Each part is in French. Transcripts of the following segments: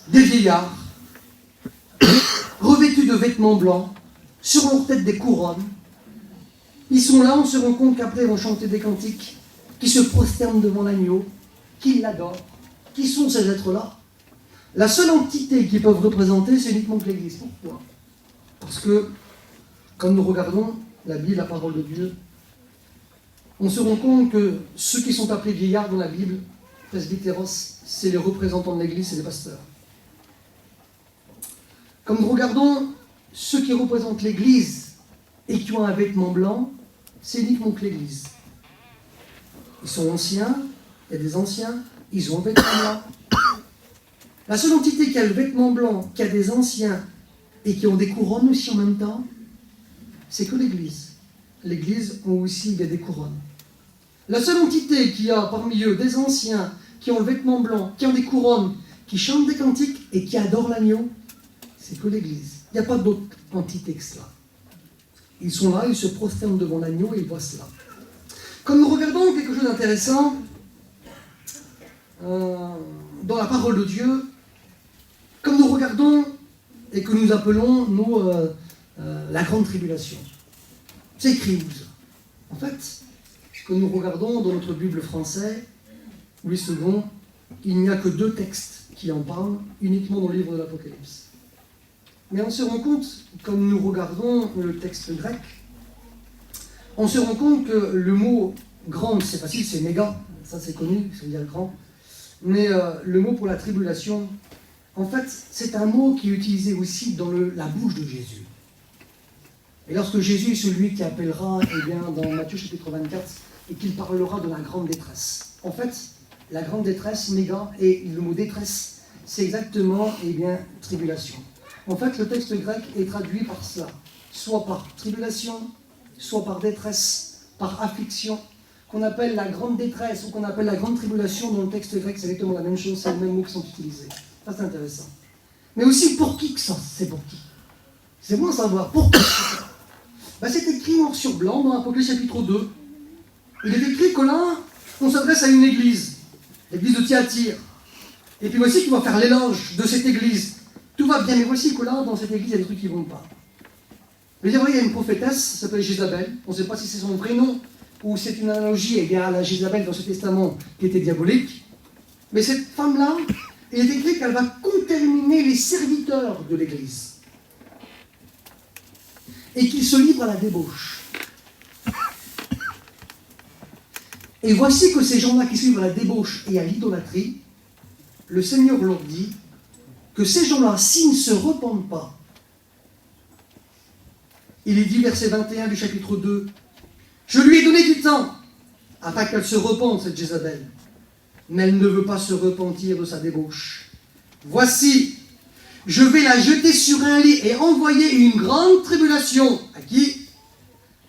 des vieillards, revêtus de vêtements blancs, sur leur tête des couronnes. Ils sont là, on se rend compte qu'après ils vont chanter des cantiques, qui se prosternent devant l'agneau, qui l'adorent. Qui sont ces êtres-là? La seule entité qu'ils peuvent représenter, c'est uniquement que l'Église. Pourquoi? Parce que, quand nous regardons la Bible, la parole de Dieu, on se rend compte que ceux qui sont appelés vieillards dans la Bible, presbytéros, c'est les représentants de l'Église, c'est les pasteurs. Comme nous regardons ceux qui représentent l'Église et qui ont un vêtement blanc, c'est uniquement que l'Église. Ils sont anciens, il y a des anciens, ils ont un vêtement blanc. La seule entité qui a le vêtement blanc, qui a des anciens et qui ont des couronnes aussi en même temps, c'est que l'Église. L'Église a aussi des couronnes. La seule entité qui a parmi eux des anciens qui ont le vêtement blanc, qui ont des couronnes, qui chantent des cantiques et qui adorent l'agneau, c'est que l'Église. Il n'y a pas d'autre entité que cela. Ils sont là, ils se prosternent devant l'agneau et ils voient cela. Comme nous regardons quelque chose d'intéressant dans la parole de Dieu, comme nous regardons et que nous appelons, nous, la grande tribulation. C'est écrit où ça? En fait, ce que nous regardons dans notre Bible français, Louis II, il n'y a que 2 textes qui en parlent, uniquement dans le livre de l'Apocalypse. Mais on se rend compte, comme nous regardons le texte grec, on se rend compte que le mot grande, c'est facile, c'est méga, ça c'est connu, ça veut dire grand. Mais le mot pour la tribulation, en fait, c'est un mot qui est utilisé aussi dans la bouche de Jésus. Et lorsque Jésus est celui qui appellera, eh bien, dans Matthieu chapitre 24, et qu'il parlera de la grande détresse. En fait, la grande détresse, méga, et le mot détresse, c'est exactement, eh bien, tribulation. En fait, le texte grec est traduit par cela, soit par tribulation, soit par détresse, par affliction, qu'on appelle la grande détresse ou qu'on appelle la grande tribulation. Dans le texte grec, c'est exactement la même chose, c'est les mêmes mots qui sont utilisés. Ça, c'est intéressant. Mais aussi, pour qui que ça? C'est pour qui? C'est bon à savoir. Pour qui? C'est écrit noir sur blanc dans Apocalypse chapitre 2. Il est écrit que là, on s'adresse à une église, l'église de Thyatire. Et puis voici qu'il va faire l'éloge de cette église. Tout va bien, mais voici que là, dans cette église, il y a des trucs qui ne vont pas. Mais il y a une prophétesse, ça s'appelle Jézabel. On ne sait pas si c'est son prénom ou c'est une analogie à la Jézabel dans ce testament qui était diabolique. Mais cette femme-là, il est écrit qu'elle va contaminer les serviteurs de l'église. Et qu'ils se livrent à la débauche. Et voici que ces gens-là qui se livrent à la débauche et à l'idolâtrie, le Seigneur leur dit que ces gens-là, s'ils ne se repentent pas, il est dit, verset 21 du chapitre 2, « Je lui ai donné du temps, afin qu'elle se repente, cette Jézabel, mais elle ne veut pas se repentir de sa débauche. Voici, je vais la jeter sur un lit et envoyer une grande tribulation. » À qui?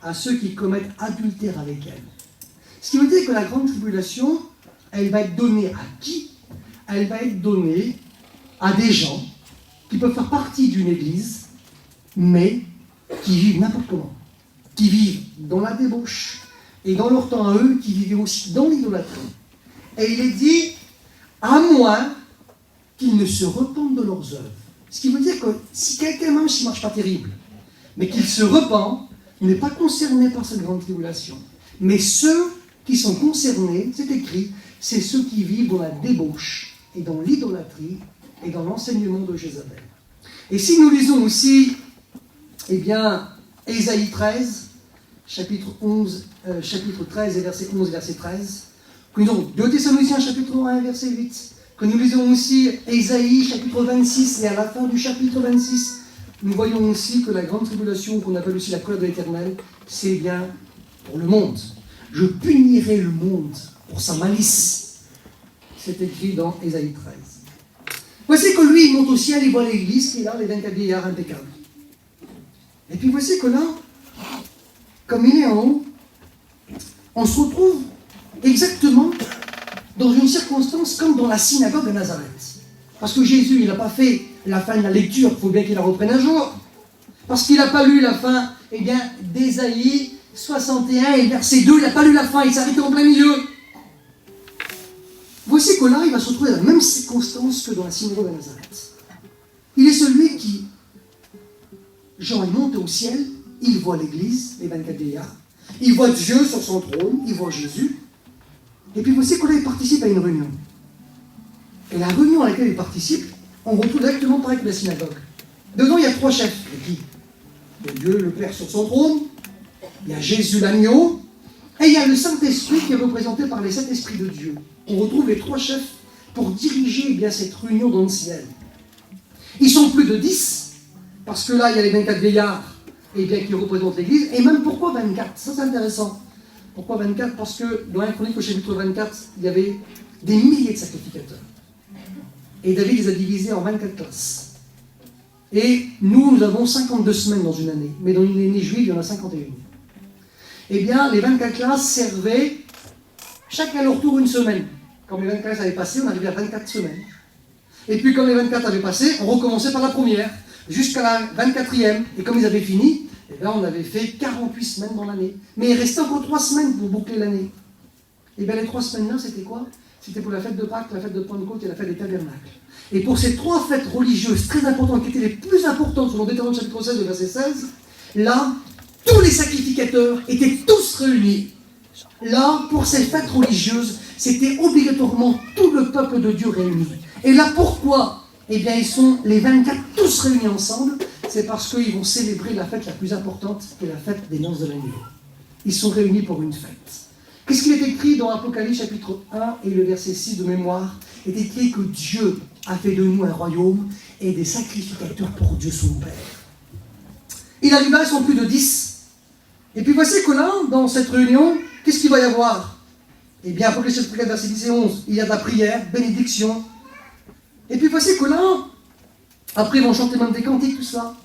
À ceux qui commettent adultère avec elle. Ce qui veut dire que la grande tribulation, elle va être donnée à qui? Elle va être donnée à des gens qui peuvent faire partie d'une église, mais qui vivent n'importe comment. Qui vivent dans la débauche, et dans leur temps à eux, qui vivaient aussi dans l'idolâtrie. Et il est dit, à moins qu'ils ne se repentent de leurs œuvres. Ce qui veut dire que si quelqu'un même s'il ne marche pas terrible, mais qu'il se repent, il n'est pas concerné par cette grande tribulation. Mais ceux qui sont concernés, c'est écrit, c'est ceux qui vivent dans la débauche, et dans l'idolâtrie, et dans l'enseignement de Jézabel. Et si nous lisons aussi, eh bien, Ésaïe 13, chapitre 13 et verset 11 et verset 13, que nous avons 2 Thessaloniciens chapitre 1 verset 8, que nous lisons aussi Ésaïe chapitre 26, et à la fin du chapitre 26, nous voyons aussi que la grande tribulation, qu'on appelle aussi la colère de l'Éternel, c'est bien pour le monde. Je punirai le monde pour sa malice. C'est écrit dans Ésaïe 13. Voici que lui, il monte au ciel, il voit l'église, qui est là, les 24 vieillards impeccables. Et puis voici que là, comme il est en haut, on se retrouve exactement dans une circonstance comme dans la synagogue de Nazareth. Parce que Jésus, il n'a pas fait la fin de la lecture, il faut bien qu'il la reprenne un jour. Parce qu'il n'a pas lu la fin, eh bien, d'Ésaïe 61 et verset 2, il n'a pas lu la fin, il s'est arrêté en plein milieu. Vous voici que là, il va se retrouver dans la même circonstance que dans la synagogue de Nazareth. Il est celui qui, Jean est monté au ciel, il voit l'église, les 24 vieillards, il voit Dieu sur son trône, il voit Jésus, et puis voici que là, il participe à une réunion. Et la réunion à laquelle il participe, on retrouve exactement pareil que la synagogue. Dedans, il y a 3 chefs. Il y a Dieu, le Père sur son trône, il y a Jésus l'agneau, et il y a le Saint-Esprit qui est représenté par les 7 esprits de Dieu. On retrouve les 3 chefs pour diriger bien cette réunion dans le ciel. Ils sont plus de 10, parce que là, il y a les 24 vieillards bien, qui représentent l'Église. Et même pourquoi 24 ? Ça, c'est intéressant. Pourquoi 24 ? Parce que dans la chronique au chapitre 24, il y avait des milliers de sacrificateurs. Et David les a divisés en 24 classes. Et nous avons 52 semaines dans une année. Mais dans une année juive, il y en a 51. Eh bien, les 24 classes servaient chacun à leur tour une semaine. Quand les 24 classes avaient passé, on arrivait à 24 semaines. Et puis, quand les 24 avaient passé, on recommençait par la première, jusqu'à la 24e. Et comme ils avaient fini, eh bien, on avait fait 48 semaines dans l'année. Mais il restait encore 3 semaines pour boucler l'année. Et bien, les 3 semaines-là, c'était quoi ? C'était pour la fête de Pâques, la fête de Pentecôte et la fête des Tabernacles. Et pour ces 3 fêtes religieuses très importantes, qui étaient les plus importantes selon Deutéronome chapitre 16, verset 16, là, tous les sacrificateurs étaient tous réunis. Là, pour ces fêtes religieuses, c'était obligatoirement tout le peuple de Dieu réuni. Et là, pourquoi ? Eh bien, ils sont les 24 tous réunis ensemble. C'est parce qu'ils vont célébrer la fête la plus importante, qui est la fête des noces de l'agneau. Ils sont réunis pour une fête. Qu'est-ce qu'il est écrit dans Apocalypse chapitre 1 et le verset 6 de mémoire ? Il est écrit que Dieu a fait de nous un royaume et des sacrificateurs pour Dieu son Père. Il arrive là, ils sont plus de 10. Et puis voici que là, dans cette réunion, qu'est-ce qu'il va y avoir ? Eh bien, Apocalypse chapitre 4, verset 10 et 11, il y a de la prière, bénédiction. Et puis voici que là, après ils vont chanter même des cantiques, tout ça.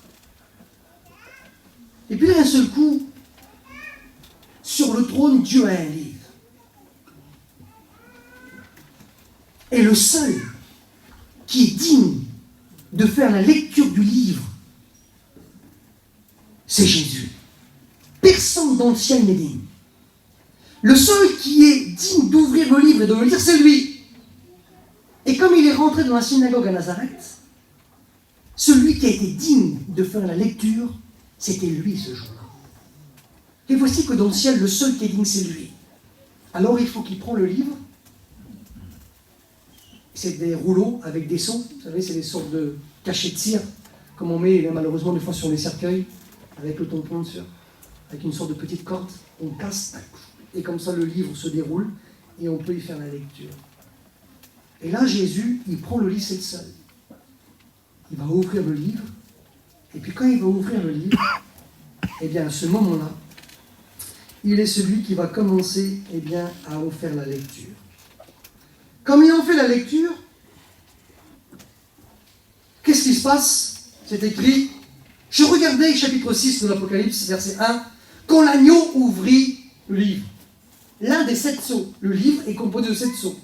Et puis là, d'un seul coup, sur le trône, Dieu a un livre. Et le seul qui est digne de faire la lecture du livre, c'est Jésus. Personne dans le ciel n'est digne. Le seul qui est digne d'ouvrir le livre et de le lire, c'est lui. Et comme il est rentré dans la synagogue à Nazareth, celui qui a été digne de faire la lecture, c'était lui ce jour-là. Et voici que dans le ciel, le seul qui est digne, c'est lui. Alors il faut qu'il prenne le livre. C'est des rouleaux avec des sceaux. Vous savez, c'est des sortes de cachets de cire, comme on met malheureusement des fois sur les cercueils, avec le tampon dessus, avec une sorte de petite corde. On casse, et comme ça le livre se déroule, et on peut y faire la lecture. Et là, Jésus, il prend le livre, c'est le seul. Il va ouvrir le livre, et puis quand il va ouvrir le livre, eh bien à ce moment-là, il est celui qui va commencer à en faire la lecture. Comme il en fait la lecture, qu'est-ce qui se passe ? C'est écrit, je regardais chapitre 6 de l'Apocalypse, verset 1, quand l'agneau ouvrit le livre. L'un des 7 sceaux. Le livre est composé de 7 sceaux.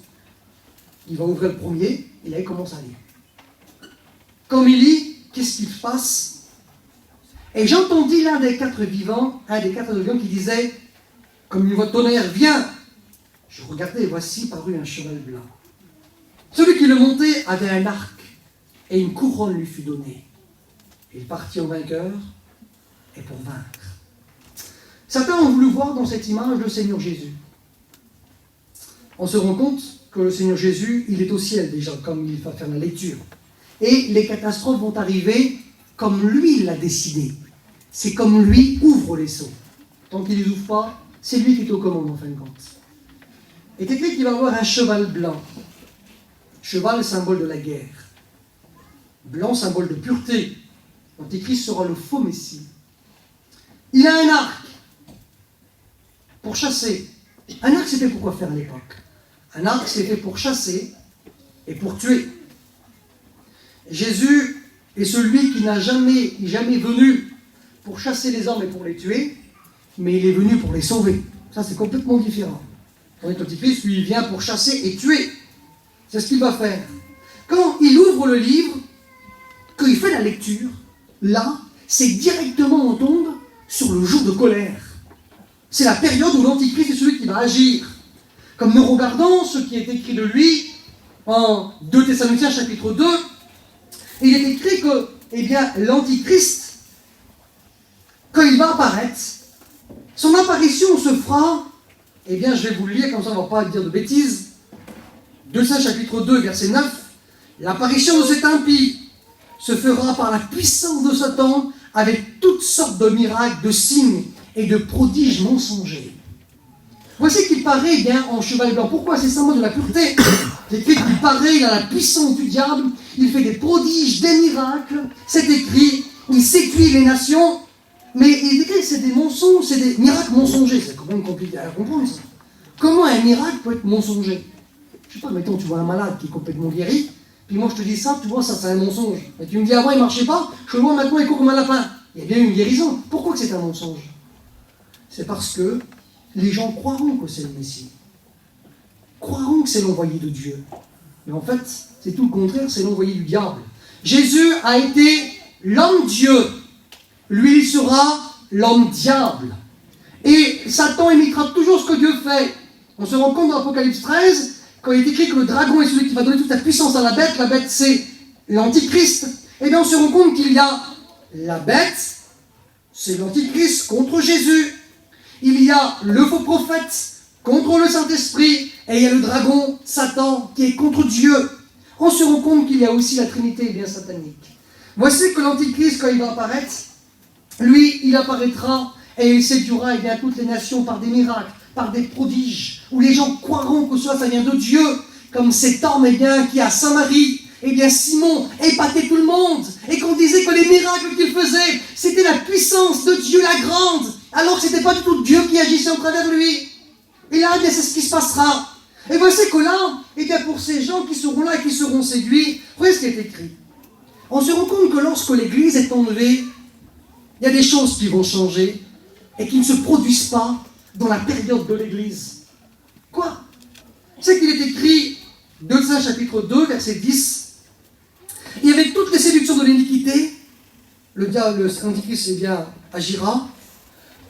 Il va ouvrir le premier, et là il commence à lire. Comme il lit, qu'est-ce qui se passe ? Et j'entendis l'un des 4 vivants qui disait, comme une voix de tonnerre, viens ! Je regardais et voici parut un cheval blanc. Celui qui le montait avait un arc, et une couronne lui fut donnée. Il partit en vainqueur, et pour vaincre. Certains ont voulu voir dans cette image le Seigneur Jésus. On se rend compte que le Seigneur Jésus, il est au ciel déjà, comme il va faire la lecture. Et les catastrophes vont arriver comme lui l'a décidé. C'est comme lui ouvre les sceaux. Tant qu'il ne les ouvre pas, c'est lui qui est aux commandes en fin de compte. Et c'est écrit qu'il va avoir un cheval blanc. Cheval, symbole de la guerre. Blanc, symbole de pureté. L'Antéchrist sera le faux Messie. Il a un arc pour chasser. Un arc, c'était pour quoi faire à l'époque ? Un arc, c'était pour chasser et pour tuer. Jésus est celui qui n'a jamais venu pour chasser les hommes et pour les tuer, mais il est venu pour les sauver. Ça, c'est complètement différent. Tandis que l'Antéchrist, lui, il vient pour chasser et tuer. C'est ce qu'il va faire. Quand il ouvre le livre, quand il fait la lecture, là, c'est directement on tombe sur le jour de colère. C'est la période où l'Antichrist est celui qui va agir. Comme nous regardons ce qui est écrit de lui, en 2 Thessaloniciens chapitre 2, il est écrit que, eh bien, l'Antichrist, quand il va apparaître, son apparition se fera, eh bien, je vais vous le lire, comme ça on ne va pas dire de bêtises. 2 chapitre 2, verset 9, l'apparition de cet impie se fera par la puissance de Satan avec toutes sortes de miracles, de signes et de prodiges mensongers. Voici qu'il paraît bien en cheval blanc. Pourquoi? C'est symbole de la pureté. C'est écrit qu'il paraît, il a la puissance du diable, il fait des prodiges, des miracles. C'est écrit, il séduit les nations, mais il est écrit que c'est des mensonges, c'est des miracles mensongers. C'est quand même compliqué à comprendre ça. Comment un miracle peut être mensonger? Je sais pas, mettons, tu vois un malade qui est complètement guéri, puis moi je te dis ça, tu vois, ça c'est un mensonge. Et tu me dis avant il marchait pas, je le vois maintenant il court comme un lapin. Il y a bien une guérison. Pourquoi que c'est un mensonge? C'est parce que les gens croiront que c'est le Messie. Croiront que c'est l'envoyé de Dieu. Mais en fait, c'est tout le contraire, c'est l'envoyé du diable. Jésus a été l'homme Dieu. Lui, il sera l'homme diable. Et Satan imitera toujours ce que Dieu fait. On se rend compte dans l'Apocalypse 13, quand il est écrit que le dragon est celui qui va donner toute la puissance à la bête c'est l'Antichrist. Et bien on se rend compte qu'il y a la bête, c'est l'Antichrist contre Jésus. Il y a le faux prophète contre le Saint-Esprit, et il y a le dragon, Satan, qui est contre Dieu. On se rend compte qu'il y a aussi la Trinité bien satanique. Voici que l'Antichrist, quand il va apparaître, lui, il apparaîtra et il séduira bien toutes les nations par des miracles, par des prodiges, où les gens croiront que ça vient de Dieu, comme cet homme qui à Saint-Marie, Simon épatait tout le monde, et qu'on disait que les miracles qu'il faisait, c'était la puissance de Dieu la grande, alors que ce n'était pas du tout Dieu qui agissait au travers de lui. Et là, c'est ce qui se passera. Et voici que là, pour ces gens qui seront là et qui seront séduits, voyez ce qui est écrit. On se rend compte que lorsque l'Église est enlevée, il y a des choses qui vont changer et qui ne se produisent pas dans la période de l'Église. Quoi? C'est qu'il est écrit, 2 chapitre 2, verset 10, et avec toutes les séductions de l'iniquité, le diable, l'Antichrist, agira,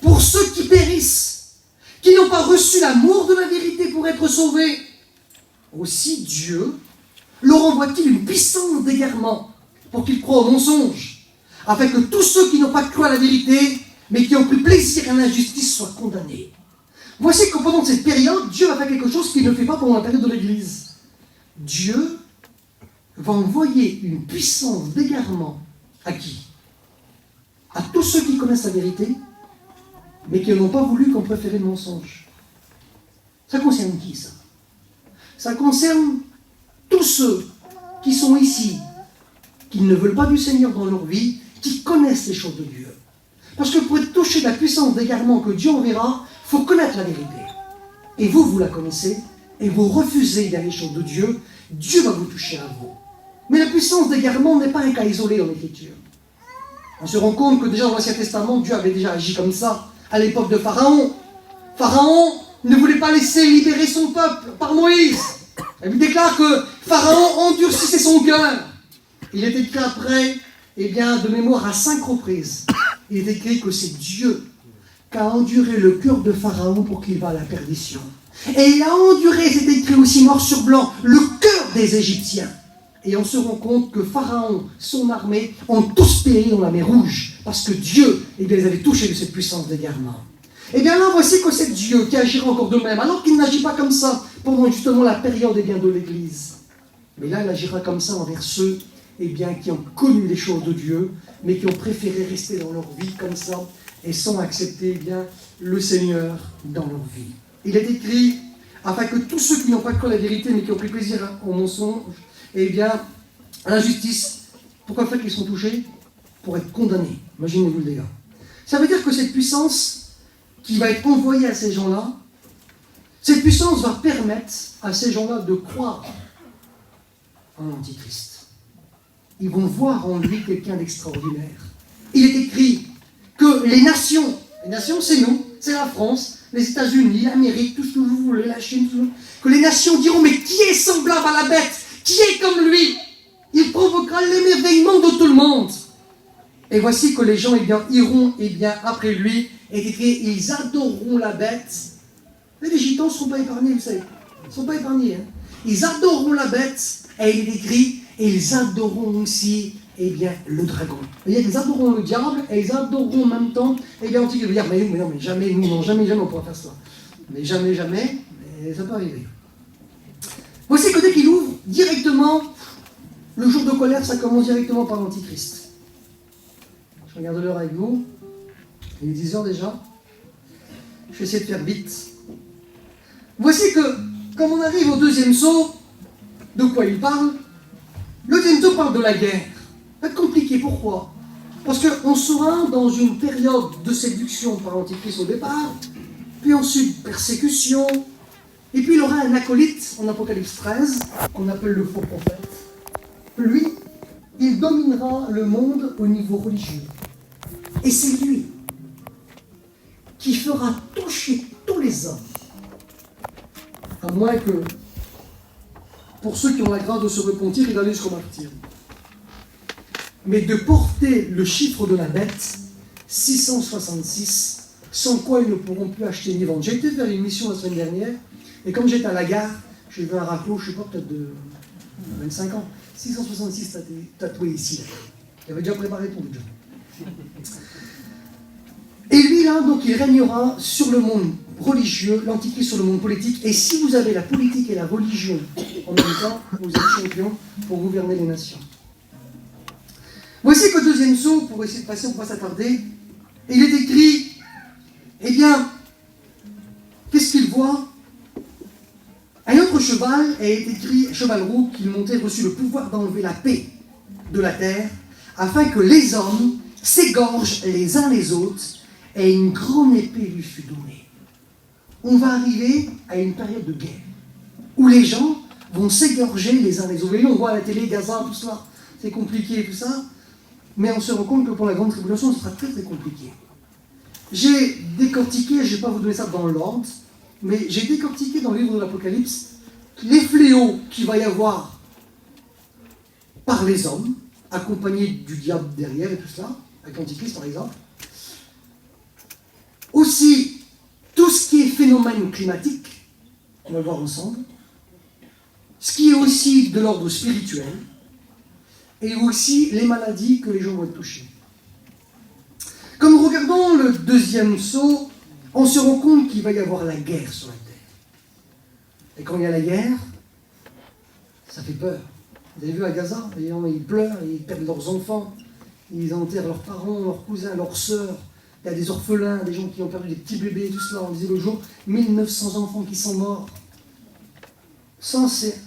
pour ceux qui périssent, qui n'ont pas reçu l'amour de la vérité pour être sauvés. Aussi Dieu leur envoie-t-il une puissance d'égarement pour qu'ils croient au mensonge, afin que tous ceux qui n'ont pas cru à la vérité, mais qui ont pris plaisir à l'injustice, soient condamnés. Voici que pendant cette période, Dieu va faire quelque chose qu'il ne fait pas pendant la période de l'Église. Dieu va envoyer une puissance d'égarement à qui? À tous ceux qui connaissent la vérité, mais qui n'ont pas voulu, qu'on préférait le mensonge. Ça concerne qui, ça? Ça concerne tous ceux qui sont ici, qui ne veulent pas du Seigneur dans leur vie, qui connaissent les choses de Dieu. Parce que pour être touché de la puissance d'égarement que Dieu enverra, il faut connaître la vérité. Et vous la connaissez, et vous refusez les choses de Dieu, Dieu va vous toucher à vous. Mais la puissance d'égarement n'est pas un cas isolé dans l'Écriture. On se rend compte que déjà dans l'Ancien Testament, Dieu avait déjà agi comme ça à l'époque de Pharaon. Pharaon ne voulait pas laisser libérer son peuple par Moïse. Il déclare que Pharaon endurcissait son cœur. Il est écrit après, de mémoire à 5 reprises, il est écrit que c'est Dieu qui a enduré le cœur de Pharaon pour qu'il va à la perdition. Et il a enduré, c'est écrit aussi noir sur blanc, le cœur des Égyptiens. Et on se rend compte que Pharaon, son armée, ont tous péri dans la mer Rouge, parce que Dieu, les avait touchés de cette puissance d'égarement. Et bien là, voici que c'est Dieu qui agira encore de même, alors qu'il n'agit pas comme ça pendant justement la période de l'Église. Mais là, il agira comme ça envers ceux qui ont connu les choses de Dieu, mais qui ont préféré rester dans leur vie comme ça, et sans accepter le Seigneur dans leur vie. Il est écrit, afin que tous ceux qui n'ont pas cru la vérité, mais qui ont pris plaisir au mensonge, à l'injustice, pourquoi le fait qu'ils sont touchés? Pour être condamnés. Imaginez-vous le dégât. Ça veut dire que cette puissance qui va être envoyée à ces gens-là, cette puissance va permettre à ces gens-là de croire en l'Antichrist. Ils vont voir en lui quelqu'un d'extraordinaire. Il est écrit que les nations c'est nous, c'est la France, les États-Unis, l'Amérique, tout ce que vous voulez, la Chine, tout, que les nations diront, mais qui est semblable à la bête? Qui est comme lui? Il provoquera l'émerveillement de tout le monde. Et voici que les gens iront après lui, et écrit, ils adoreront la bête. Mais les gitans ne seront pas épargnés, vous savez. Ils ne sont pas épargnés. ils adoreront la bête, et il est écrit, et ils adoreront aussi, eh bien, le dragon. C'est-à-dire qu'ils adoreront le diable, et ils adoreront en même temps, eh bien, Antichrist. Ils vont dire, mais non, mais jamais, nous, non, jamais, jamais on pourra faire ça. Mais jamais, jamais, mais ça peut arriver. Voici que dès qu'il ouvre, directement, le jour de colère, ça commence directement par l'Antichrist. Je regarde l'heure avec vous. Il est 10 heures déjà. Je vais essayer de faire vite. Voici que, comme on arrive au deuxième sceau, de quoi il parle? Le deuxième sceau parle de la guerre. Ça va être compliqué, pourquoi? Parce qu'on sera dans une période de séduction par l'Antichrist au départ, puis ensuite persécution, et puis il aura un acolyte en Apocalypse 13, qu'on appelle le faux prophète. Lui, il dominera le monde au niveau religieux. Et c'est lui qui fera toucher tous les hommes. À moins que, pour ceux qui ont la grâce de se repentir, il allait jusqu'au martyre. Mais de porter le chiffre de la bête, 666, sans quoi ils ne pourront plus acheter ni vendre. J'ai été faire une mission la semaine dernière, et comme j'étais à la gare, j'ai vu un raclo, je ne sais pas, peut-être de 25 ans, 666 tatoués ici. Il avait déjà préparé pour le job. Et lui, là, donc, il régnera sur le monde religieux, l'Antichrist sur le monde politique. Et si vous avez la politique et la religion en même temps, vous êtes champion pour gouverner les nations. Voici qu'au deuxième sceau, pour essayer de passer, on ne va pas s'attarder, il est écrit, eh bien, qu'est-ce qu'il voit? Un autre cheval est écrit, cheval roux, qu'il montait, reçut le pouvoir d'enlever la paix de la terre, afin que les hommes s'égorgent les uns les autres, et une grande épée lui fut donnée. On va arriver à une période de guerre, où les gens vont s'égorger les uns les autres. Vous voyez, on voit à la télé, Gaza, tout cela, c'est compliqué, tout ça, mais on se rend compte que pour la grande tribulation, ce sera très très compliqué. J'ai décortiqué, je ne vais pas vous donner ça dans l'ordre, mais j'ai décortiqué dans le livre de l'Apocalypse les fléaux qu'il va y avoir par les hommes, accompagnés du diable derrière et tout cela, avec l'Antichrist par exemple. Aussi, tout ce qui est phénomène climatique, on va le voir ensemble, ce qui est aussi de l'ordre spirituel, et aussi les maladies que les gens vont être touchés. Comme nous regardons le deuxième sceau, on se rend compte qu'il va y avoir la guerre sur la terre. Et quand il y a la guerre, ça fait peur. Vous avez vu à Gaza, les gens ils pleurent, ils perdent leurs enfants, ils enterrent leurs parents, leurs cousins, leurs sœurs. Il y a des orphelins, des gens qui ont perdu des petits bébés, tout cela. On disait le jour, 1900 enfants qui sont morts. Ça, c'est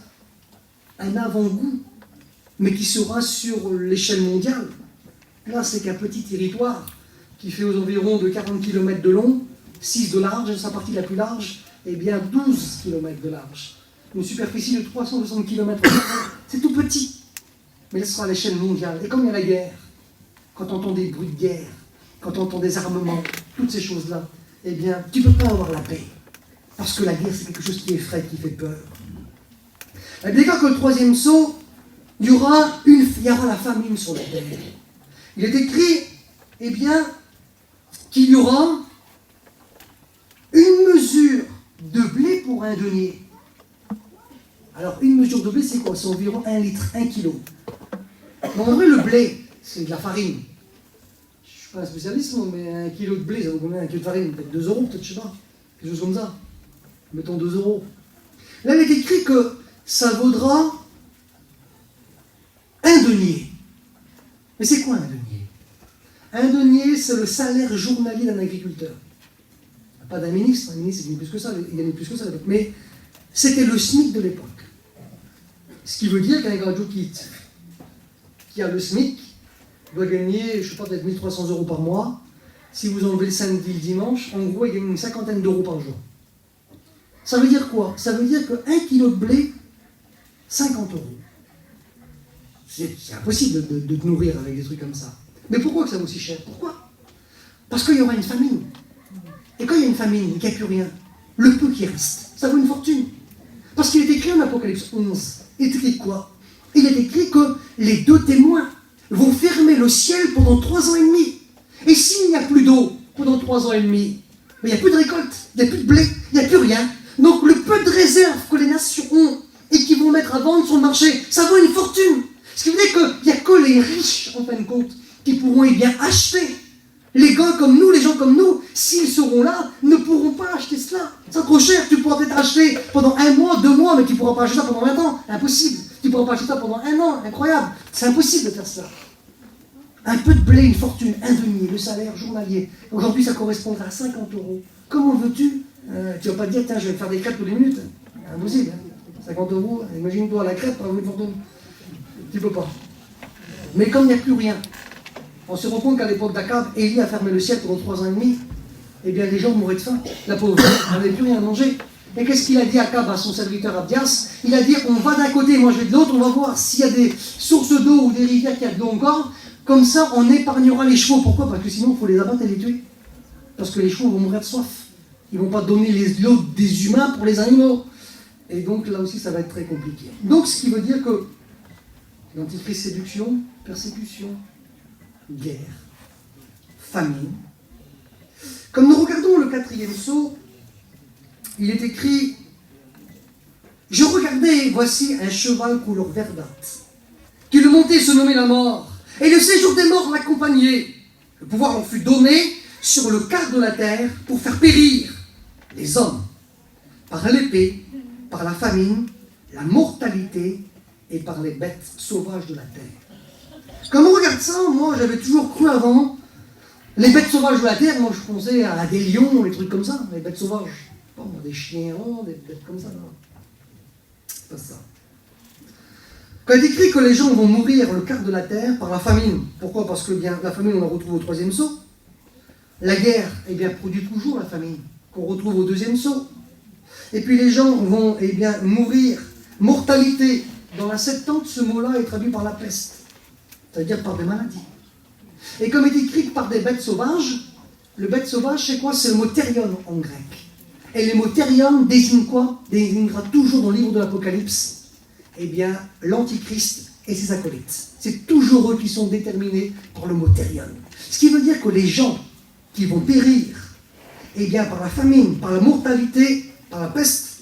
un avant-goût, mais qui sera sur l'échelle mondiale. Là, c'est qu'un petit territoire qui fait aux environs de 40 km de long, 6 de large, sa partie la plus large, et bien 12 km de large. Une superficie de 360 km, c'est tout petit, mais ce sera à l'échelle mondiale. Et comme il y a la guerre, quand on entend des bruits de guerre, quand on entend des armements, toutes ces choses-là, eh bien, tu ne peux pas avoir la paix. Parce que la guerre, c'est quelque chose qui effraie, qui fait peur. Et bien, quand le troisième sceau, il y aura la famine sur la terre. Il est écrit, eh bien, qu'il y aura une mesure de blé pour un denier. Alors, une mesure de blé, c'est quoi? C'est environ 1 litre, 1 kilo. Bon, en vrai, le blé, c'est de la farine. Je ne suis pas un spécialiste, non, mais 1 kilo de blé, ça vaut combien? 1 kilo de farine, peut-être 2 euros, peut-être, je ne sais pas. Quelque chose comme ça. Mettons 2 euros. Là, il est écrit que ça vaudra un denier. Mais c'est quoi un denier? Un denier, c'est le salaire journalier d'un agriculteur. Pas d'un ministre, un ministre, il gagnait plus que ça, il gagnait plus que ça à l'époque. Mais c'était le SMIC de l'époque. Ce qui veut dire qu'un graduate qui a le SMIC doit gagner, je ne sais pas, peut-être 1300 euros par mois. Si vous enlevez le samedi et le dimanche, en gros, il gagne une cinquantaine d'euros par jour. Ça veut dire quoi? Ça veut dire que 1 kilo de blé, 50 euros. C'est impossible de te nourrir avec des trucs comme ça. Mais pourquoi que ça vaut si cher? Pourquoi? Parce qu'il y aura une famine. Et quand il y a une famine et qu'il n'y a plus rien, le peu qui reste, ça vaut une fortune. Parce qu'il est écrit en Apocalypse 11, il est écrit quoi? Il est écrit que les 2 témoins vont fermer le ciel pendant 3 ans et demi. Et s'il n'y a plus d'eau pendant 3 ans et demi, il n'y a plus de récolte, il n'y a plus de blé, il n'y a plus rien. Donc le peu de réserve que les nations ont, et qui vont mettre à vendre sur le marché. Ça vaut une fortune. Ce qui veut dire qu'il n'y a que les riches, en fin de compte, qui pourront bien acheter. Les gars comme nous, les gens comme nous, s'ils seront là, ne pourront pas acheter cela. C'est trop cher, tu pourras peut-être acheter pendant 1 mois, 2 mois, mais tu ne pourras pas acheter ça pendant 20 ans. Impossible. Tu ne pourras pas acheter ça pendant 1 an. Incroyable. C'est impossible de faire ça. Un peu de blé, une fortune, un denier, le salaire journalier. Aujourd'hui, ça correspondra à 50 €. Comment veux-tu Tu ne vas pas te dire, tiens, je vais faire des crêpes toutes les minutes. Impossible. 50 €, imagine-toi la crêpe, une fortune. Tu ne peux pas. Mais comme il n'y a plus rien, on se rend compte qu'à l'époque d'Akab, Élie a fermé le ciel pendant 3 ans et demi. Eh bien, les gens mouraient de faim. La pauvreté n'avait plus rien à manger. Et qu'est-ce qu'il a dit Akab à son serviteur Abdias? Il a dit, on va d'un côté, moi je vais de l'autre, on va voir s'il y a des sources d'eau ou des rivières qui a de l'eau encore. Comme ça, on épargnera les chevaux. Pourquoi? Parce que sinon, il faut les abattre et les tuer. Parce que les chevaux vont mourir de soif. Ils ne vont pas donner l'eau des humains pour les animaux. Et donc, là aussi, ça va être très compliqué. Donc, ce qui veut dire que l'antichrist, séduction, persécution, guerre, famine. Comme nous regardons le 4e sceau, il est écrit « Je regardais, et voici un cheval couleur verdâtre, qui le montait se nommait la mort, et le séjour des morts l'accompagnait. Le pouvoir en fut donné sur le quart de la terre pour faire périr les hommes par l'épée, par la famine, la mortalité et par les bêtes sauvages de la terre. » Quand on regarde ça, moi j'avais toujours cru avant, les bêtes sauvages de la terre, moi je pensais à des lions, des trucs comme ça, les bêtes sauvages. Bon, des chiens, des bêtes comme ça, non. C'est pas ça. Quand il est écrit que les gens vont mourir le quart de la terre par la famine, pourquoi? Parce que bien, la famine on la retrouve au 3e sceau. La guerre, eh bien, produit toujours la famine, qu'on retrouve au 2e sceau. Et puis les gens vont, eh bien, mourir. Mortalité. Dans la Septante, ce mot-là est traduit par la peste, c'est-à-dire par des maladies. Et comme il est écrit par des bêtes sauvages, le bête sauvage, c'est quoi? C'est le mot thérion en grec. Et le mot thérion désigne quoi? Désignera toujours dans le livre de l'Apocalypse, eh bien, l'Antichrist et ses acolytes. C'est toujours eux qui sont déterminés par le mot thérion. Ce qui veut dire que les gens qui vont périr, eh bien, par la famine, par la mortalité, par la peste,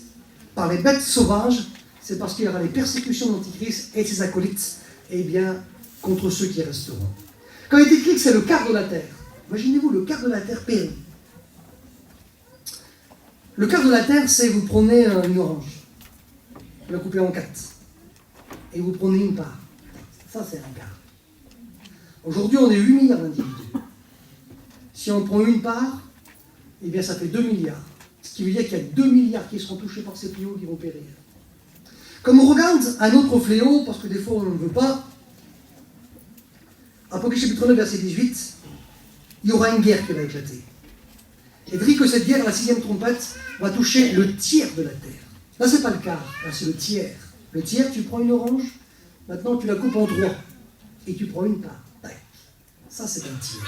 par les bêtes sauvages, c'est parce qu'il y aura les persécutions de l'Antichrist et de ses acolytes, eh bien, contre ceux qui resteront. Quand il est écrit que c'est le quart de la terre, imaginez-vous, le quart de la terre périt. Le quart de la terre, c'est vous prenez une orange, vous la coupez en 4, et vous prenez une part. Ça, c'est un quart. Aujourd'hui, on est 8 milliards d'individus. Si on prend une part, eh bien, ça fait 2 milliards. Ce qui veut dire qu'il y a 2 milliards qui seront touchés par ces fléaux qui vont périr. Comme on regarde un autre fléau, parce que des fois on ne veut pas, Apocalypse chapitre 9, verset 18, il y aura une guerre qui va éclater. Et dit que cette guerre, la 6e trompette, va toucher le tiers de la terre. Là, c'est pas le quart, là, c'est le tiers. Le tiers, tu prends une orange, maintenant tu la coupes en 3, et tu prends une part. Tac. Ça, c'est un tiers.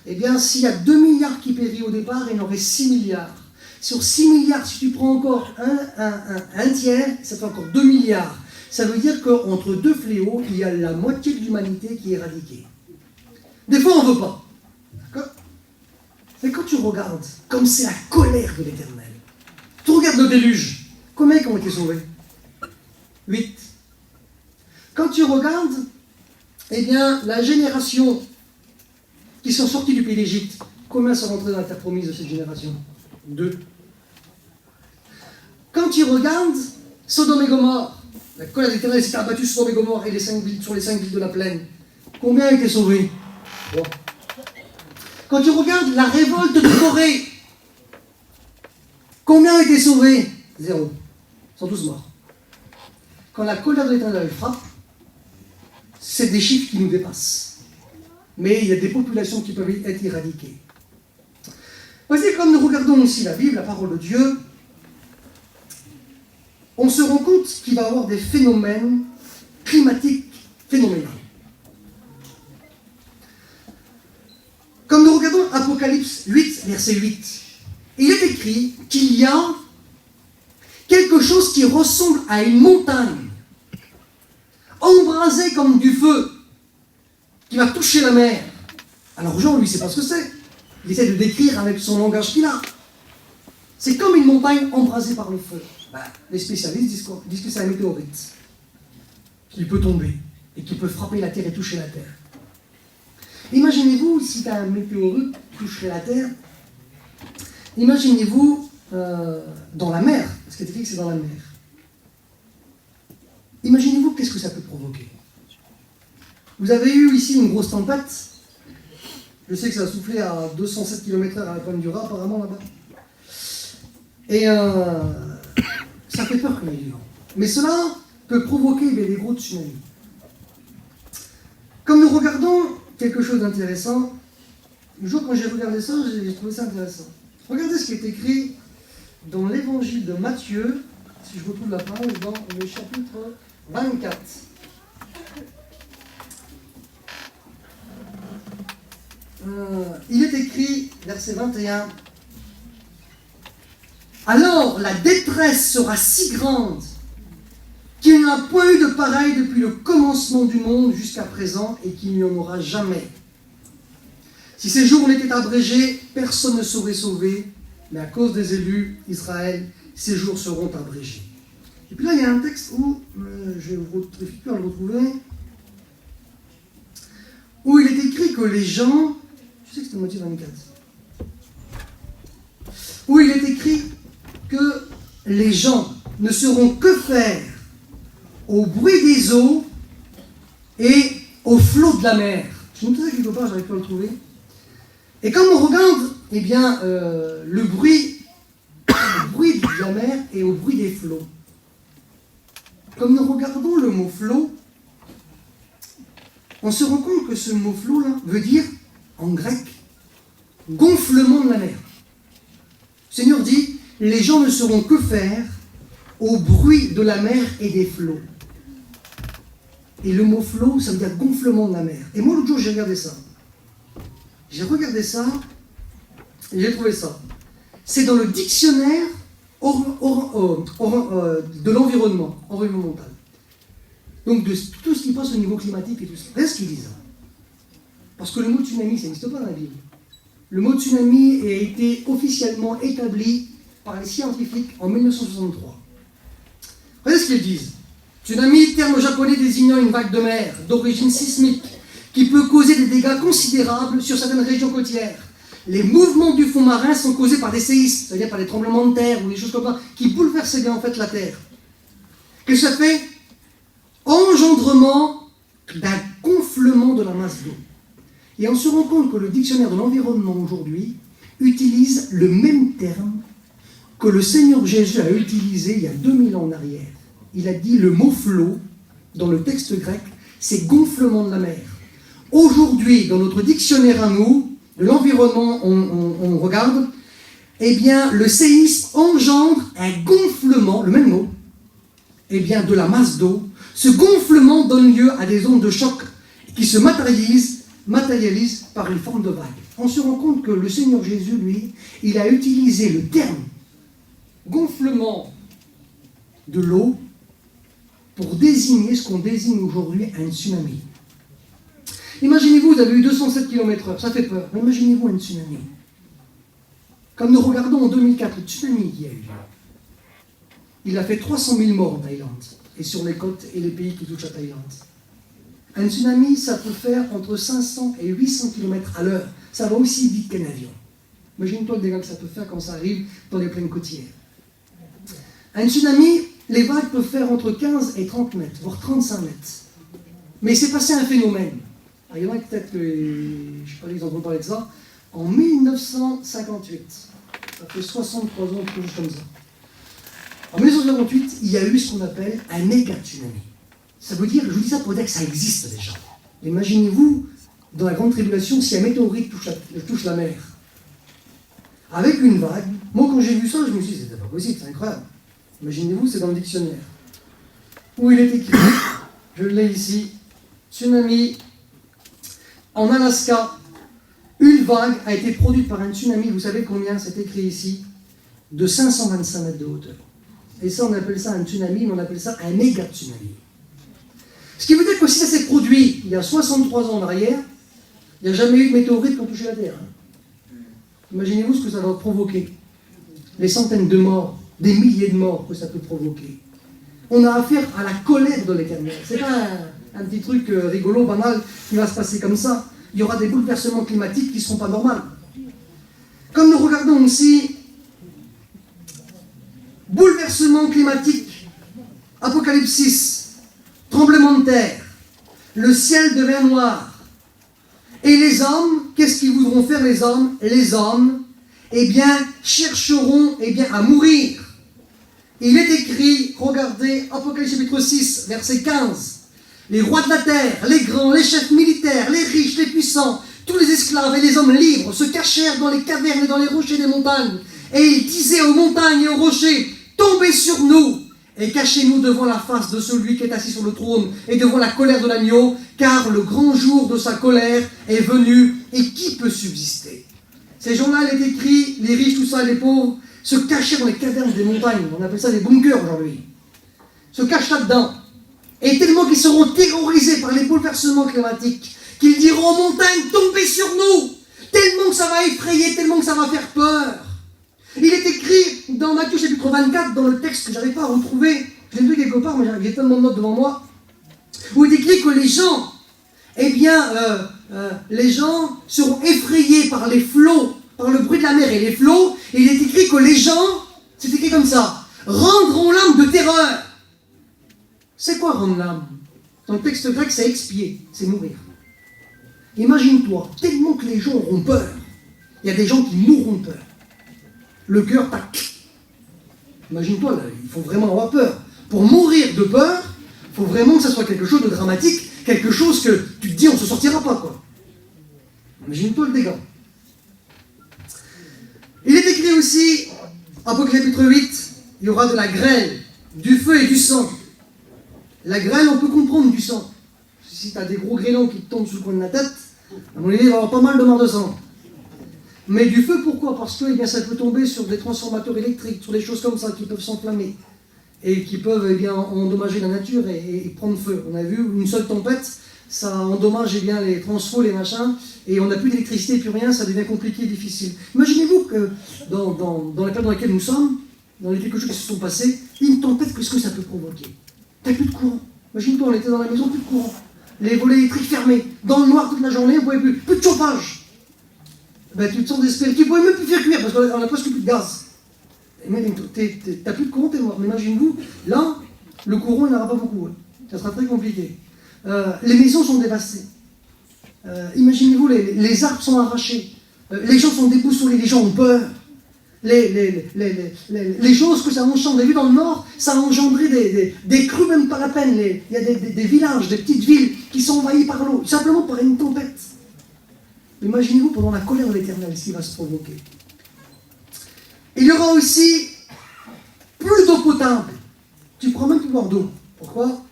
Eh bien, s'il y a 2 milliards qui périssent au départ, il y en aurait 6 milliards. Sur 6 milliards, si tu prends encore un tiers, ça fait encore 2 milliards. Ça veut dire qu'entre deux fléaux, il y a la moitié de l'humanité qui est éradiquée. Des fois, on ne veut pas. D'accord? Mais quand tu regardes, comme c'est la colère de l'Éternel, tu regardes le déluge, combien qui ont été sauvés? 8. Quand tu regardes, eh bien, la génération qui sont sortis du pays d'Égypte, combien sont rentrés dans la terre promise de cette génération? 2. Quand tu regardes Sodome et Gomorrhe, la colère de l'Éternel s'est abattue sur Sodome et Gomorrhe et sur les 5 villes de la plaine, combien ont été sauvés? 3. Quand tu regardes la révolte de Corée, combien ont été sauvés? 0. Ils sont tous morts. Quand la colère de l'Éternel frappe, c'est des chiffres qui nous dépassent. Mais il y a des populations qui peuvent être éradiquées. Voici, comme nous regardons aussi la Bible, la parole de Dieu, on se rend compte qu'il va y avoir des phénomènes climatiques phénoménaux. Comme nous regardons Apocalypse 8, verset 8, il est écrit qu'il y a quelque chose qui ressemble à une montagne, embrasée comme du feu, qui va toucher la mer. Alors Jean, lui, ne sait pas ce que c'est. Il essaie de décrire avec son langage qu'il a. C'est comme une montagne embrasée par le feu. Les spécialistes disent que c'est un météorite qui peut tomber et qui peut frapper la Terre et toucher la Terre. Imaginez-vous, si un météorite toucherait la Terre, imaginez-vous dans la mer, parce qu'il est écrit que c'est dans la mer. Imaginez-vous qu'est-ce que ça peut provoquer. Vous avez eu ici une grosse tempête. Je sais que ça a soufflé à 207 km/h à la pointe du Raz, apparemment, là-bas. Et ça fait peur quand il y a du vent. Mais cela peut provoquer des gros tsunamis. Comme nous regardons quelque chose d'intéressant, le jour quand j'ai regardé ça, j'ai trouvé ça intéressant. Regardez ce qui est écrit dans l'évangile de Matthieu, si je retrouve la page, dans le chapitre 24. Il est écrit, verset 21, « Alors la détresse sera si grande qu'il n'y en a point eu de pareil depuis le commencement du monde jusqu'à présent et qu'il n'y en aura jamais. Si ces jours ont été abrégés, personne ne saurait sauver, mais à cause des élus, Israël, ces jours seront abrégés. » Et puis là, il y a un texte où, je ne réfléchis plus à le retrouver, où il est écrit que les gens, je sais que c'était Matthieu 24, où il est écrit que les gens ne sauront que faire au bruit des eaux et au flot de la mer. Je me disais quelque part, j'arrive pas à le trouver. Et quand on regarde, eh bien, le bruit de la mer et au bruit des flots. Comme nous regardons le mot flot, on se rend compte que ce mot flot là veut dire, en grec, gonflement de la mer. Le Seigneur dit, les gens ne sauront que faire au bruit de la mer et des flots. Et le mot flot, ça veut dire gonflement de la mer. Et moi, l'autre jour, j'ai regardé ça. Et j'ai trouvé ça. C'est dans le dictionnaire de l'environnement, environnemental. Donc de tout ce qui passe au niveau climatique et tout ça. Regardez ce qu'ils disent. Parce que le mot tsunami, ça n'existe pas dans la Bible. Le mot tsunami a été officiellement établi par les scientifiques en 1963. Regardez ce qu'ils disent. Tsunami, terme japonais désignant une vague de mer d'origine sismique qui peut causer des dégâts considérables sur certaines régions côtières. Les mouvements du fond marin sont causés par des séismes, c'est-à-dire par des tremblements de terre ou des choses comme ça, qui bouleversent bien en fait la terre. Qu'est-ce que ça fait? Engendrement d'un gonflement de la masse d'eau. Et on se rend compte que le dictionnaire de l'environnement aujourd'hui utilise le même terme que le Seigneur Jésus a utilisé il y a 2000 ans en arrière. Il a dit le mot flot, dans le texte grec, c'est gonflement de la mer. Aujourd'hui, dans notre dictionnaire à nous, de l'environnement, on regarde, eh bien, le séisme engendre un gonflement, le même mot, eh bien, de la masse d'eau. Ce gonflement donne lieu à des ondes de choc qui se matérialisent par une forme de vague. On se rend compte que le Seigneur Jésus, lui, il a utilisé le terme gonflement de l'eau pour désigner ce qu'on désigne aujourd'hui un tsunami. Imaginez-vous, vous avez eu 207 km/h, ça fait peur, mais imaginez-vous un tsunami. Comme nous regardons en 2004, le tsunami qui a eu lieu, il a fait 300 000 morts en Thaïlande, et sur les côtes et les pays qui touchent la Thaïlande. Un tsunami, ça peut faire entre 500 et 800 km à l'heure. Ça va aussi vite qu'un avion. Imagine-toi le dégât que ça peut faire quand ça arrive dans les plaines côtières. Un tsunami, les vagues peuvent faire entre 15 et 30 mètres, voire 35 mètres. Mais c'est passé un phénomène. Alors, il y en a peut-être que, je ne sais pas, ils ont parlé de ça. En 1958, ça fait 63 ans, quelque chose comme ça. En 1958, il y a eu ce qu'on appelle un méga tsunami. Ça veut dire, je vous dis ça pour dire que ça existe déjà. Imaginez-vous, dans la grande tribulation, si un météorite touche la mer, avec une vague, moi quand j'ai vu ça, je me suis dit, c'était pas possible, c'est incroyable. Imaginez-vous, c'est dans le dictionnaire. Où il est écrit, je l'ai ici, tsunami, en Alaska, une vague a été produite par un tsunami, vous savez combien, c'est écrit ici, de 525 mètres de hauteur. Et ça, on appelle ça un tsunami, mais on appelle ça un méga tsunami. Ce qui veut dire que si ça s'est produit il y a 63 ans en arrière, il n'y a jamais eu de météorite qui ont touché la Terre. Imaginez-vous ce que ça va provoquer. Les centaines de morts des milliers de morts que ça peut provoquer. On a affaire à la colère de l'Éternel. C'est pas un petit truc rigolo, banal, qui va se passer comme ça. Il y aura des bouleversements climatiques qui ne seront pas normaux. Comme nous regardons aussi, bouleversement climatique, Apocalypse 6, tremblement de terre, le ciel devient noir. Et les hommes, qu'est-ce qu'ils voudront faire les hommes? Les hommes, eh bien, chercheront à mourir. Il est écrit, regardez, Apocalypse chapitre 6, verset 15. Les rois de la terre, les grands, les chefs militaires, les riches, les puissants, tous les esclaves et les hommes libres se cachèrent dans les cavernes et dans les rochers des montagnes. Et ils disaient aux montagnes et aux rochers, tombez sur nous et cachez-nous devant la face de celui qui est assis sur le trône et devant la colère de l'agneau, car le grand jour de sa colère est venu, et qui peut subsister? Ces gens-là, il est écrit, les riches, tout ça, les pauvres, se cachaient dans les cavernes des montagnes. On appelle ça des bunkers aujourd'hui. Se cachent là-dedans. Et tellement qu'ils seront terrorisés par les bouleversements climatiques, qu'ils diront aux montagnes, tombez sur nous, tellement que ça va effrayer, tellement que ça va faire peur. Il est écrit dans Matthieu chapitre 24, dans le texte que je n'arrive pas à retrouver, je l'ai vu quelque part, mais j'ai tellement de notes devant moi, où il est écrit que les gens, les gens seront effrayés par les flots, par le bruit de la mer et les flots, et il est écrit que les gens, c'est écrit comme ça, rendront l'âme de terreur. C'est quoi rendre l'âme? Dans le texte grec, c'est expier, c'est mourir. Imagine-toi, tellement que les gens auront peur, il y a des gens qui mourront de peur. Le cœur, tac. Imagine-toi, là, il faut vraiment avoir peur. Pour mourir de peur, il faut vraiment que ça soit quelque chose de dramatique, quelque chose que tu te dis, on ne se sortira pas, quoi. Imagine-toi le dégât. Il est écrit aussi, Apocalypse chapitre 8, il y aura de la grêle, du feu et du sang. La grêle, on peut comprendre du sang. Si tu as des gros grêlons qui te tombent sous le coin de la tête, à mon avis, il va y avoir pas mal de morts de sang. Mais du feu, pourquoi? Parce que ça peut tomber sur des transformateurs électriques, sur des choses comme ça qui peuvent s'enflammer et qui peuvent endommager la nature et prendre feu. On a vu une seule tempête, ça endommage les transfos, les machins, et on n'a plus d'électricité, plus rien, ça devient compliqué, difficile. Imaginez-vous que dans la période dans laquelle nous sommes, dans les quelques jours qui se sont passés, une tempête, qu'est-ce que ça peut provoquer? T'as plus de courant. Imagine-toi, on était dans la maison, plus de courant. Les volets électriques fermés, dans le noir toute la journée, on ne pouvait plus de chauffage. Ben, tu te sens désespéré. Tu ne pouvais même plus faire cuire parce qu'on n'a presque plus de gaz. T'as plus de courant, t'es mort. Mais imaginez-vous, là, le courant, il n'y en aura pas beaucoup. Ça sera très compliqué. Les maisons sont dévastées. Imaginez-vous, les arbres sont arrachés. Les gens sont déboussolés, les gens ont peur. Les choses que ça engendre. Vous avez vu dans le Nord, ça a engendré des crues, même pas la peine. Il y a des villages, des petites villes qui sont envahies par l'eau, simplement par une tempête. Imaginez-vous pendant la colère de l'Éternel ce qui va se provoquer. Il y aura aussi plus d'eau potable. Tu ne pourras même plus boire d'eau. Pourquoi?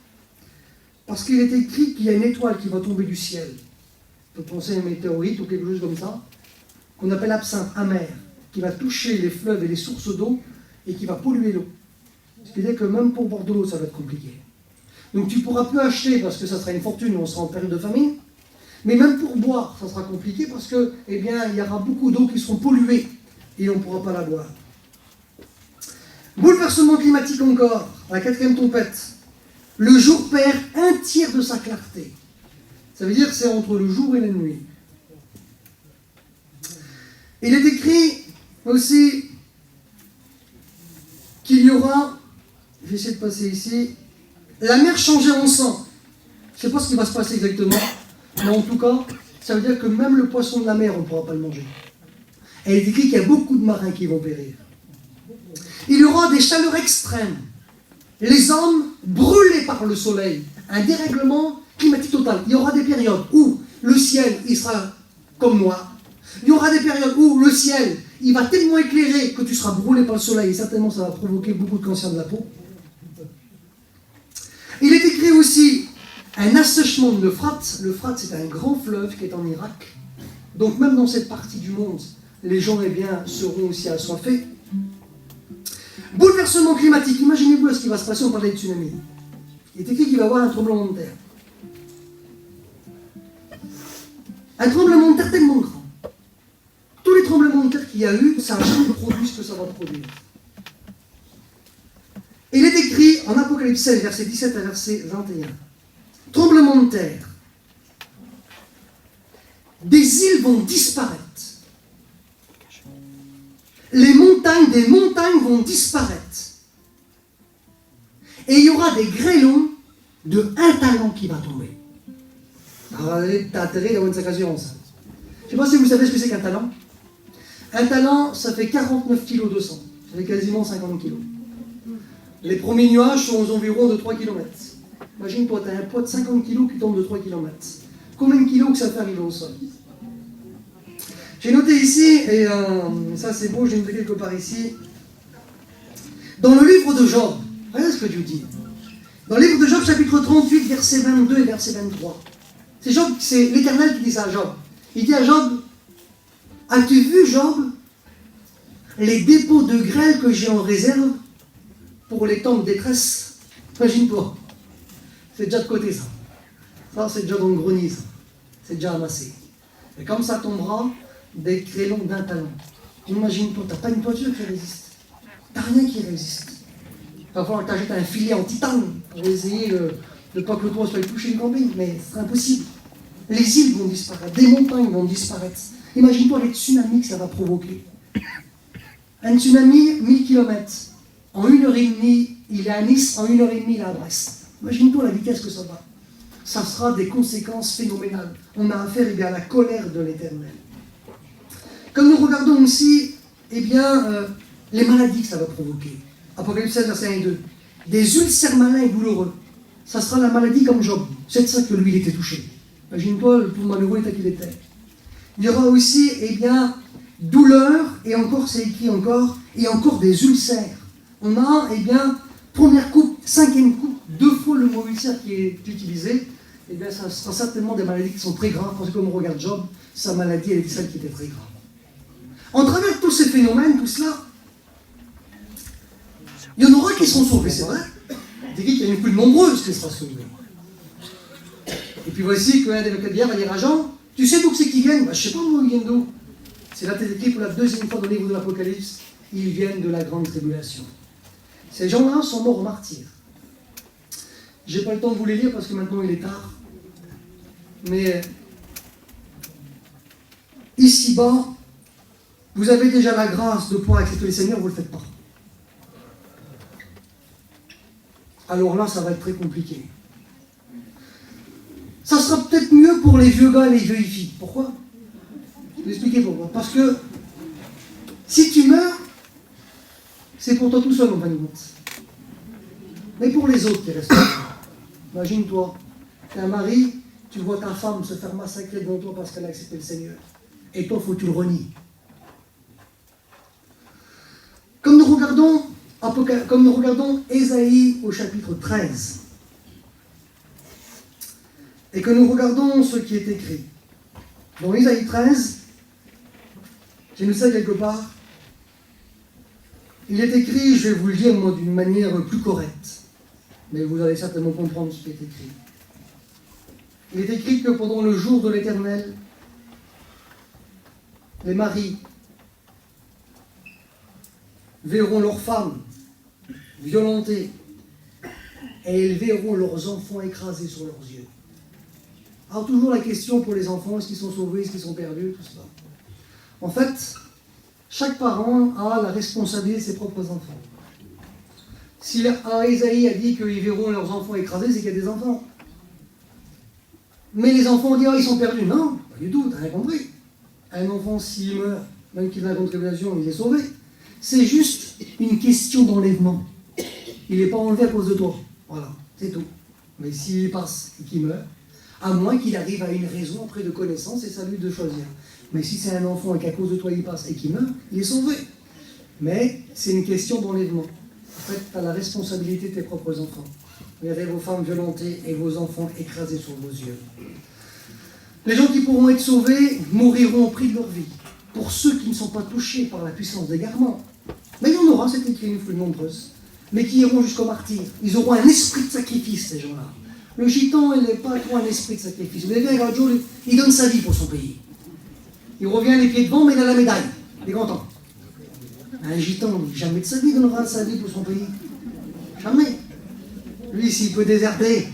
Parce qu'il est écrit qu'il y a une étoile qui va tomber du ciel. On peut penser à une météorite ou quelque chose comme ça, qu'on appelle absinthe amère, qui va toucher les fleuves et les sources d'eau et qui va polluer l'eau. Ce qui veut dire que même pour boire de l'eau, ça va être compliqué. Donc tu ne pourras plus acheter parce que ça sera une fortune, on sera en période de famine. Mais même pour boire, ça sera compliqué parce que, il y aura beaucoup d'eau qui seront polluées et on ne pourra pas la boire. Bouleversement climatique encore, la 4e tempête. Le jour perd un tiers de sa clarté. Ça veut dire que c'est entre le jour et la nuit. Il est écrit aussi qu'il y aura, je vais essayer de passer ici, la mer changée en sang. Je ne sais pas ce qui va se passer exactement. Mais en tout cas, ça veut dire que même le poisson de la mer, on ne pourra pas le manger. Et il est écrit qu'il y a beaucoup de marins qui vont périr. Il y aura des chaleurs extrêmes. Les hommes brûlés par le soleil. Un dérèglement climatique total. Il y aura des périodes où le ciel, il sera comme noir. Il y aura des périodes où le ciel, il va tellement éclairer que tu seras brûlé par le soleil. Et certainement, ça va provoquer beaucoup de cancer de la peau. Il est écrit aussi un assèchement de l'Euphrate. L'Euphrate, c'est un grand fleuve qui est en Irak. Donc même dans cette partie du monde, les gens seront aussi assoiffés. Bouleversement climatique. Imaginez-vous ce qui va se passer, on parlait de tsunami. Il est écrit qu'il va y avoir un tremblement de terre. Un tremblement de terre tellement grand. Tous les tremblements de terre qu'il y a eu, ça n'a jamais produit ce que ça va produire. en Apocalypse 16, verset 17 à verset 21. Tremblement de terre. Des îles vont disparaître. Les montagnes, des montagnes vont disparaître. Et il y aura des grêlons de 1 talent qui va tomber. Alors, t'as intérêt d'avoir une sacrée assurance. Je ne sais pas si vous savez ce que c'est qu'un talent. Un talent, ça fait 49 kg 200. Ça fait quasiment 50 kg. Les premiers nuages sont aux environs de 3 km. Imagine-toi, tu as un poids de 50 kg qui tombe de 3 km. Combien de kilos que ça fait arriver au sol? J'ai noté ici, et ça c'est beau, j'ai noté quelque part ici, dans le livre de Job, regardez ce que Dieu dit. Dans le livre de Job, chapitre 38, verset 22 et verset 23. C'est l'Éternel qui dit ça à Job. Il dit à Job, as-tu vu, Job, les dépôts de grêle que j'ai en réserve pour les temps de détresse? Imagine-toi. C'est déjà de côté, ça. Ça, c'est déjà dans le grenier, ça. C'est déjà amassé. Et comme ça tombera, des grêlons d'1 talent. Imagine-toi, t'as pas une toiture qui résiste. T'as rien qui résiste. Il va falloir que tu achètes un filet en titane pour essayer de ne pas que le toit soit touché une camping, mais c'est impossible. Les îles vont disparaître, des montagnes vont disparaître. Imagine-toi les tsunamis que ça va provoquer. Un tsunami, 1000 km. En 1h30, il est à Nice, en 1h30, il est à Brest. Imagine-toi la vitesse que ça va. Ça sera des conséquences phénoménales. On a affaire à la colère de l'Éternel. Comme nous regardons aussi, les maladies que ça va provoquer. Apocalypse 16, verset 1 et 2. Des ulcères malins et douloureux. Ça sera la maladie comme Job. C'est de ça que lui, il était touché. Imagine-toi, le pauvre malheureux état qu'il était. Il y aura aussi, douleur, et encore, c'est écrit encore, et encore des ulcères. On a, première coupe, 5e coupe, 2 fois le mot ulcère qui est utilisé. Ça sera certainement des maladies qui sont très graves, parce que comme on regarde Job, sa maladie, elle était celle qui était très grave. En travers de tous ces phénomènes, tout cela, il y en aura qui seront sauvés, c'est vrai. Il dit qu'il y en a une plus nombreuse qui sera sauvée. Et puis voici qu'un des Maccabiens va dire à Jean, tu sais d'où c'est qu'ils viennent? Je ne sais pas d'où ils viennent d'où. C'est là écrit pour la 2e fois dans le livre de l'Apocalypse, ils viennent de la grande tribulation. Ces gens-là sont morts au martyr. Je n'ai pas le temps de vous les lire parce que maintenant il est tard. Mais ici-bas, vous avez déjà la grâce de pouvoir accepter les Seigneurs, vous ne le faites pas. Alors là, ça va être très compliqué. Ça sera peut-être mieux pour les vieux gars et les vieilles filles. Pourquoi? Je vais vous expliquer pourquoi. Parce que si tu meurs, c'est pour toi tout seul, en fin de compte. Mais pour les autres qui restent, imagine-toi, tu es un mari, tu vois ta femme se faire massacrer devant toi parce qu'elle a accepté le Seigneur. Et toi, il faut que tu le renies. Comme nous regardons Ésaïe au chapitre 13, et que nous regardons ce qui est écrit. Dans Ésaïe 13, j'ai mis ça quelque part, il est écrit, je vais vous le dire moi d'une manière plus correcte, mais vous allez certainement comprendre ce qui est écrit. Il est écrit que pendant le jour de l'Éternel, les maris verront leurs femmes violentées et ils verront leurs enfants écrasés sur leurs yeux. Alors toujours la question pour les enfants, est-ce qu'ils sont sauvés, est-ce qu'ils sont perdus, tout cela. En fait, chaque parent a la responsabilité de ses propres enfants. Si Ésaïe a dit qu'ils verront leurs enfants écrasés, c'est qu'il y a des enfants. Mais les enfants disent, ils sont perdus. Non, pas du tout, t'as rien compris. Un enfant, s'il meurt, même qu'il a la contribution, il est sauvé. C'est juste une question d'enlèvement. Il n'est pas enlevé à cause de toi. Voilà, c'est tout. Mais s'il passe et qu'il meurt, à moins qu'il arrive à une raison auprès de connaissance, et c'est à lui de choisir. Mais si c'est un enfant et qu'à cause de toi il passe et qu'il meurt, il est sauvé. Mais c'est une question d'enlèvement. En fait, tu as la responsabilité de tes propres enfants. Regardez vos femmes violentées et vos enfants écrasés sur vos yeux. Les gens qui pourront être sauvés mourront au prix de leur vie. Pour ceux qui ne sont pas touchés par la puissance d'égarement. Mais il y en aura, c'est écrit une foule nombreuse, mais qui iront jusqu'au martyr. Ils auront un esprit de sacrifice, ces gens-là. Le gitan, il n'est pas trop un esprit de sacrifice. Vous avez vu, un jour, il donne sa vie pour son pays. Il revient les pieds devant, mais il a la médaille. Il est content. Un gitan, jamais de sa vie, donnera sa vie pour son pays. Jamais. Lui, s'il peut déserter,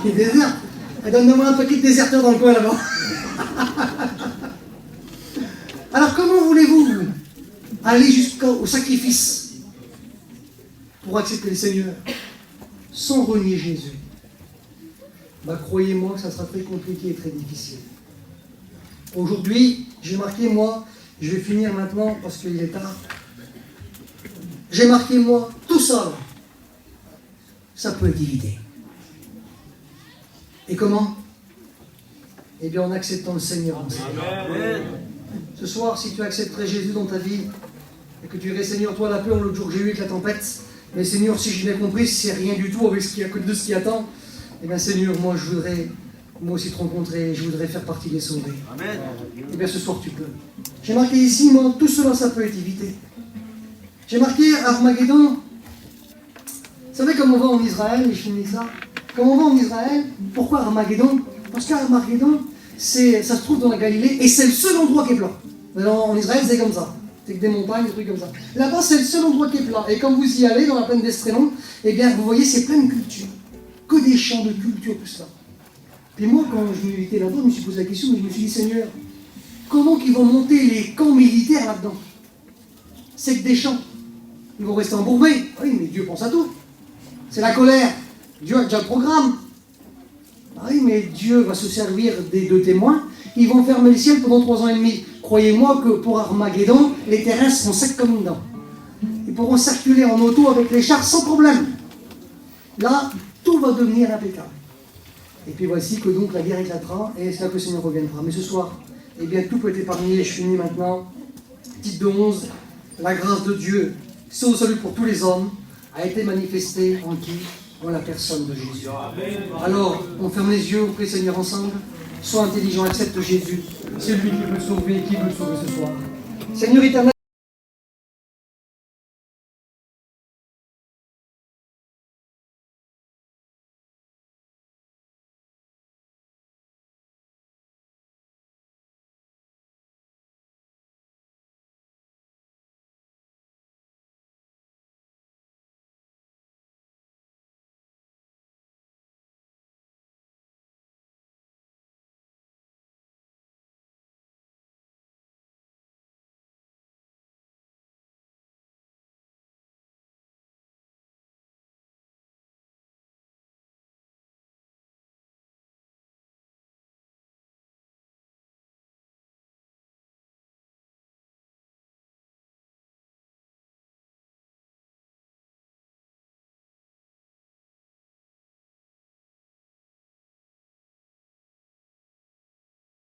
il déserte. Donne-moi un paquet de déserteurs dans le coin là-bas. Alors comment voulez-vous aller jusqu'au sacrifice pour accepter le Seigneur sans renier Jésus? Croyez-moi que ça sera très compliqué et très difficile. Aujourd'hui, j'ai marqué moi, je vais finir maintenant parce qu'il est tard. J'ai marqué moi, tout ça, ça peut être évité. Et comment? Eh bien en acceptant le Seigneur. Amen. Ce soir, si tu accepterais Jésus dans ta vie, et que tu dirais, Seigneur, toi la peur, l'autre jour que j'ai eu avec la tempête, mais Seigneur, si j'ai bien compris, c'est rien du tout avec ce qui a de ce qui attend, eh bien Seigneur, moi je voudrais moi aussi te rencontrer, je voudrais faire partie des sauvés. Amen. Eh bien ce soir tu peux. J'ai marqué ici, moi, tout cela, ça peut être évité. J'ai marqué Armageddon. Vous savez comment on va en Israël, et je finis ça. Comment on va en Israël? Pourquoi Armageddon? Parce qu'Armageddon, ça se trouve dans la Galilée, et c'est le seul endroit qui est plat. En Israël, c'est comme ça. C'est que des montagnes, des trucs comme ça. Là-bas, c'est le seul endroit qui est plat. Et quand vous y allez, dans la plaine d'Estrénon, eh bien, vous voyez, c'est plein de culture. Que des champs de culture, tout ça. Puis moi, quand je étais là-bas, je me suis posé la question, mais je me suis dit, Seigneur, comment qu'ils vont monter les camps militaires là-dedans? C'est que des champs. Ils vont rester embourbés. Oui, mais Dieu pense à tout. C'est la colère. Dieu a déjà le programme. Oui, mais Dieu va se servir des deux témoins. Ils vont fermer le ciel pendant 3 ans et demi. Croyez-moi que pour Armageddon, les terrains seront secs comme une dent. Ils pourront circuler en auto avec les chars sans problème. Là, tout va devenir impeccable. Et puis voici que donc la guerre éclatera et c'est là que le Seigneur reviendra. Mais ce soir, eh bien tout peut être épargné. Je finis maintenant. Titre de 11. La grâce de Dieu, c'est au salut pour tous les hommes, a été manifestée en qui? En la personne de Jésus. Alors, on ferme les yeux, on prie le Seigneur ensemble. Sois intelligent, accepte Jésus. C'est lui qui veut te sauver et qui veut te sauver ce soir. Seigneur éternel,